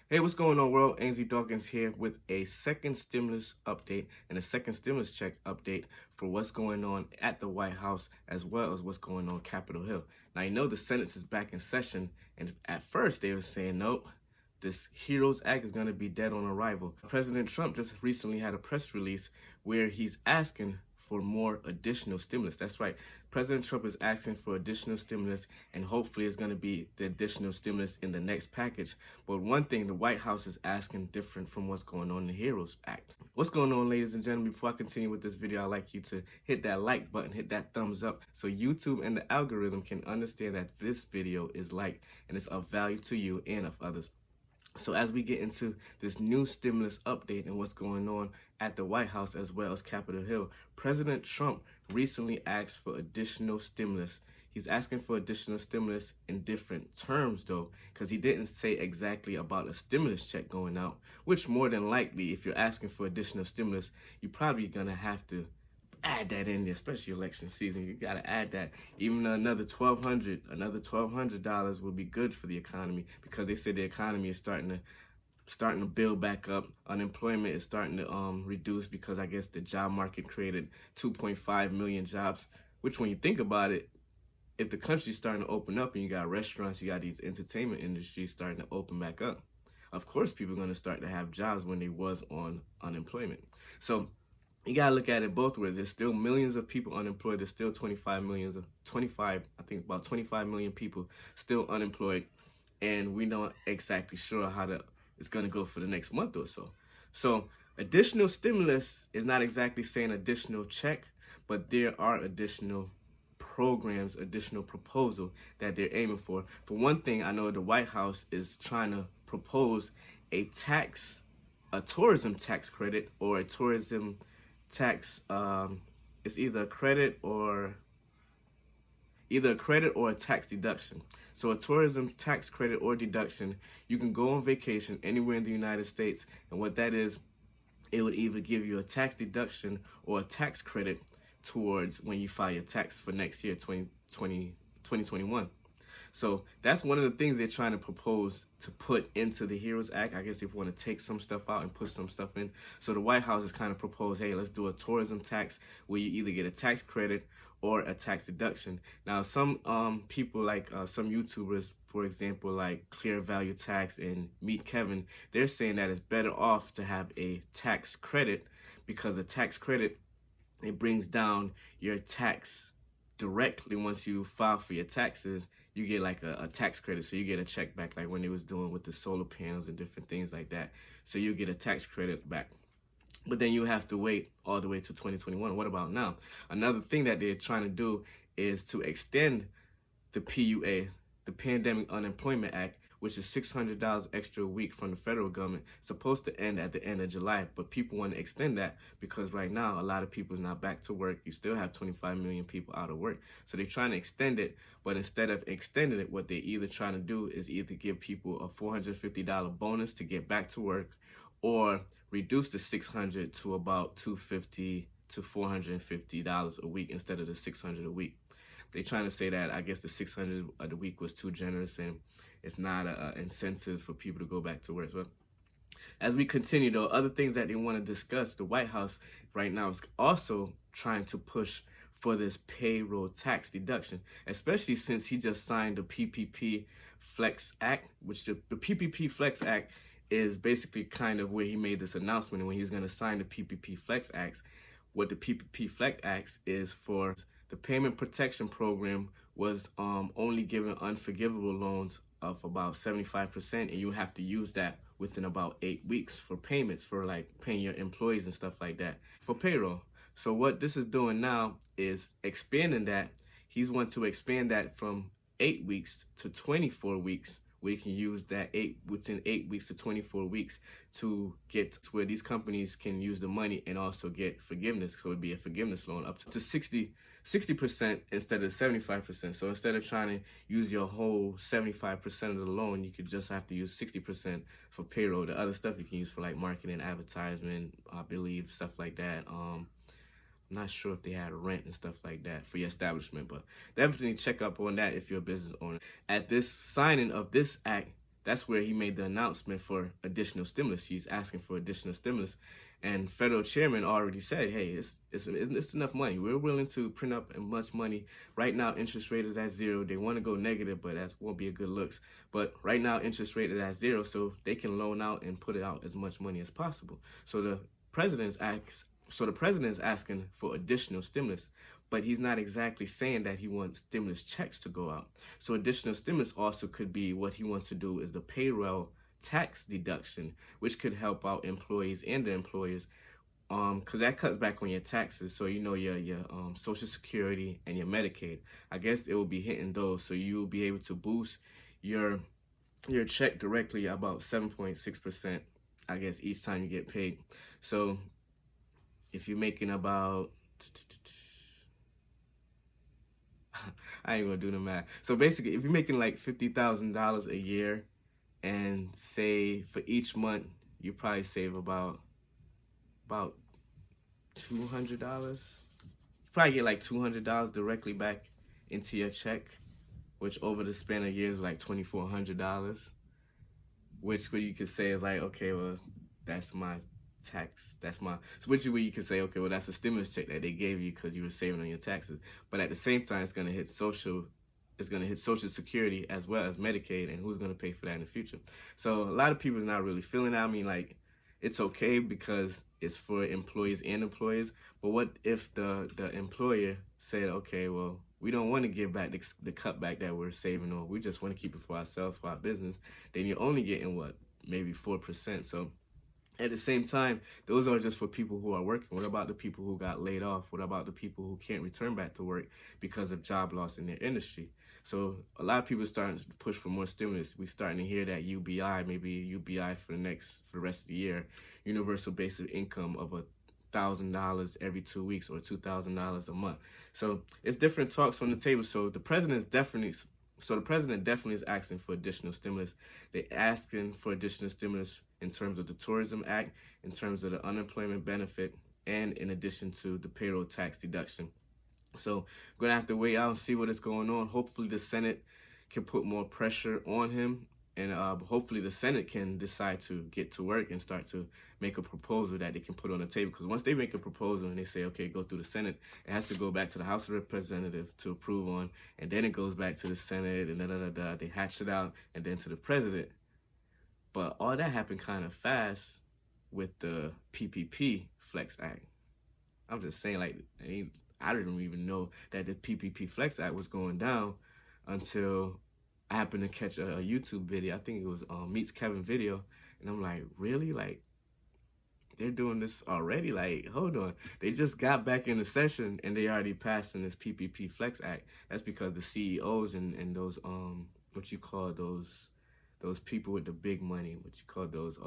Hey, what's going on, world? Ainsley Dawkins here with a second stimulus update and a second stimulus check update for what's going on at the White House as well as what's going on Capitol Hill. Now, you know the Senate is back in session, and at first they were saying, nope, this HEROES Act is going to be dead on arrival. President Trump just recently had a press release where he's asking for more additional stimulus. That's right. President Trump is asking for additional stimulus, and hopefully it's going to be the additional stimulus in the next package. But one thing the White House is asking different from what's going on in the HEROES Act. What's going on, ladies and gentlemen? Before I continue with this video, I'd like you to hit that like button, hit that thumbs up, so YouTube and the algorithm can understand that this video is liked and it's of value to you and of others. So as we get into this new stimulus update and what's going on at the White House as well as Capitol Hill, President Trump recently asked for additional stimulus. He's asking for additional stimulus in different terms, though, because he didn't say exactly about a stimulus check going out, which more than likely, if you're asking for additional stimulus, you're probably going to have to add that in there, especially election season. You got to add that. Even another $1,200 would be good for the economy, because they said the economy is starting to build back up. Unemployment is starting to reduce, because I guess the job market created 2.5 million jobs, which when you think about it, if the country's starting to open up and you got restaurants, you got these entertainment industries starting to open back up, of course people are going to start to have jobs when they was on unemployment. So you gotta look at it both ways. There's still millions of people unemployed. There's still 25 million people still unemployed, and we're not exactly sure how it's gonna go for the next month or so. So additional stimulus is not exactly saying additional check, but there are additional programs, additional proposal that they're aiming for. For one thing, I know the White House is trying to propose a tourism tax credit, or a tourism tax. It's either a credit or a tax deduction. So a tourism tax credit or deduction, you can go on vacation anywhere in the United States, and what that is, it would either give you a tax deduction or a tax credit towards when you file your tax for next year, 2021. So that's one of the things they're trying to propose to put into the HEROES Act. I guess they want to take some stuff out and put some stuff in. So the White House has kind of proposed, hey, let's do a tourism tax where you either get a tax credit or a tax deduction. Now, some people, like some YouTubers, for example, like Clear Value Tax and Meet Kevin, they're saying that it's better off to have a tax credit, because a tax credit, it brings down your tax directly. Once you file for your taxes, you get like a tax credit. So you get a check back, like when they was doing with the solar panels and different things like that. So you get a tax credit back. But then you have to wait all the way to 2021. What about now? Another thing that they're trying to do is to extend the PUA, the Pandemic Unemployment Act, which is $600 extra a week from the federal government, supposed to end at the end of July. But people want to extend that because right now a lot of people is not back to work. You still have 25 million people out of work. So they're trying to extend it, but instead of extending it, what they're either trying to do is either give people a $450 bonus to get back to work, or reduce the $600 to about $250 to $450 a week instead of the $600 a week. They're trying to say that I guess the $600 a week was too generous and it's not an incentive for people to go back to work. So as we continue, though, other things that they want to discuss, the White House right now is also trying to push for this payroll tax deduction, especially since he just signed the PPP Flex Act, which the PPP Flex Act is basically kind of where he made this announcement when he was going to sign the PPP Flex Acts. What the PPP Flex Acts is for, the Payment Protection Program was only giving unforgivable loans of about 75%, and you have to use that within about 8 weeks for payments, for like paying your employees and stuff like that for payroll. So what this is doing now is expanding that. He's want to expand that from 8 weeks to 24 weeks, where you can use that within 8 weeks to 24 weeks to get to where these companies can use the money and also get forgiveness. So it'd be a forgiveness loan up to 60% instead of 75%. So instead of trying to use your whole 75% of the loan, you could just have to use 60% for payroll. The other stuff you can use for like marketing, advertisement, I believe, stuff like that. I'm not sure if they had rent and stuff like that for your establishment, but definitely check up on that if you're a business owner. At this signing of this act, that's where he made the announcement for additional stimulus. He's asking for additional stimulus, and federal chairman already said, "Hey, it's enough money. We're willing to print up as much money. Right now, interest rate is at 0. They want to go negative, but that won't be a good looks. But right now, interest rate is at 0, so they can loan out and put it out as much money as possible. So the president's asking for additional stimulus." But he's not exactly saying that he wants stimulus checks to go out. So additional stimulus also could be what he wants to do is the payroll tax deduction, which could help out employees and the employers, because that cuts back on your taxes. So you know your Social Security and your Medicaid. I guess it will be hitting those, so you will be able to boost your check directly about 7.6%. I guess each time you get paid. So if you're making about I ain't gonna do the math. So basically, if you're making like $50,000 a year, and say for each month you probably save about $200. Probably get like $200 directly back into your check, which over the span of years is like $2,400. Which what you could say is like, okay, well, that's my tax. That's my switch. Where you can say, okay, well, that's a stimulus check that they gave you because you were saving on your taxes. But at the same time, it's gonna hit Social Security as well as Medicaid, and who's gonna pay for that in the future? So a lot of people is not really feeling that. I mean, like, it's okay because it's for employees and employers. But what if the employer said, okay, well, we don't want to give back the cutback that we're saving, or we just want to keep it for ourselves, for our business? Then you're only getting what, maybe 4%. So at the same time, those are just for people who are working. What about the people who got laid off? What about the people who can't return back to work because of job loss in their industry? So a lot of people are starting to push for more stimulus. We're starting to hear that UBI, maybe UBI for the rest of the year, universal basic income of $1,000 every 2 weeks or $2,000 a month. So it's different talks on the table. So the president definitely is asking for additional stimulus. They're asking for additional stimulus in terms of the Tourism Act, in terms of the unemployment benefit, and in addition to the payroll tax deduction. So we're gonna have to wait out and see what is going on. Hopefully the Senate can put more pressure on him, and hopefully the Senate can decide to get to work and start to make a proposal that they can put on the table. Because once they make a proposal and they say, okay, go through the Senate, it has to go back to the House of Representatives to approve on, and then it goes back to the Senate, and they hatch it out, and then to the president. But all that happened kind of fast with the PPP Flex Act. I'm just saying, like, I didn't even know that the PPP Flex Act was going down until I happened to catch a YouTube video. I think it was Meets Kevin video, and I'm like, really? Like, they're doing this already? Like, hold on. They just got back in the session and they already passed in this PPP Flex Act. That's because the CEOs and those what you call those people with the big money, what you call those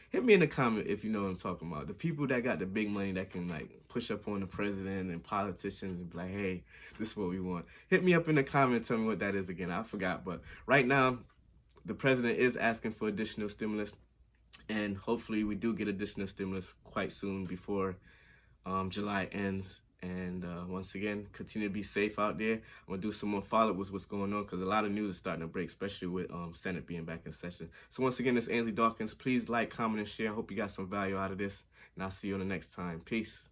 hit me in the comment if you know what I'm talking about. The people that got the big money that can like push up on the president and politicians and be like, hey, this is what we want. Hit me up in the comment, tell me what that is again. I forgot. But right now, the president is asking for additional stimulus, and hopefully we do get additional stimulus quite soon before July ends. And once again, continue to be safe out there. I'm going to do some more follow-up with what's going on because a lot of news is starting to break, especially with Senate being back in session. So once again, this is Ansley Dawkins. Please like, comment, and share. I hope you got some value out of this. And I'll see you on the next time. Peace.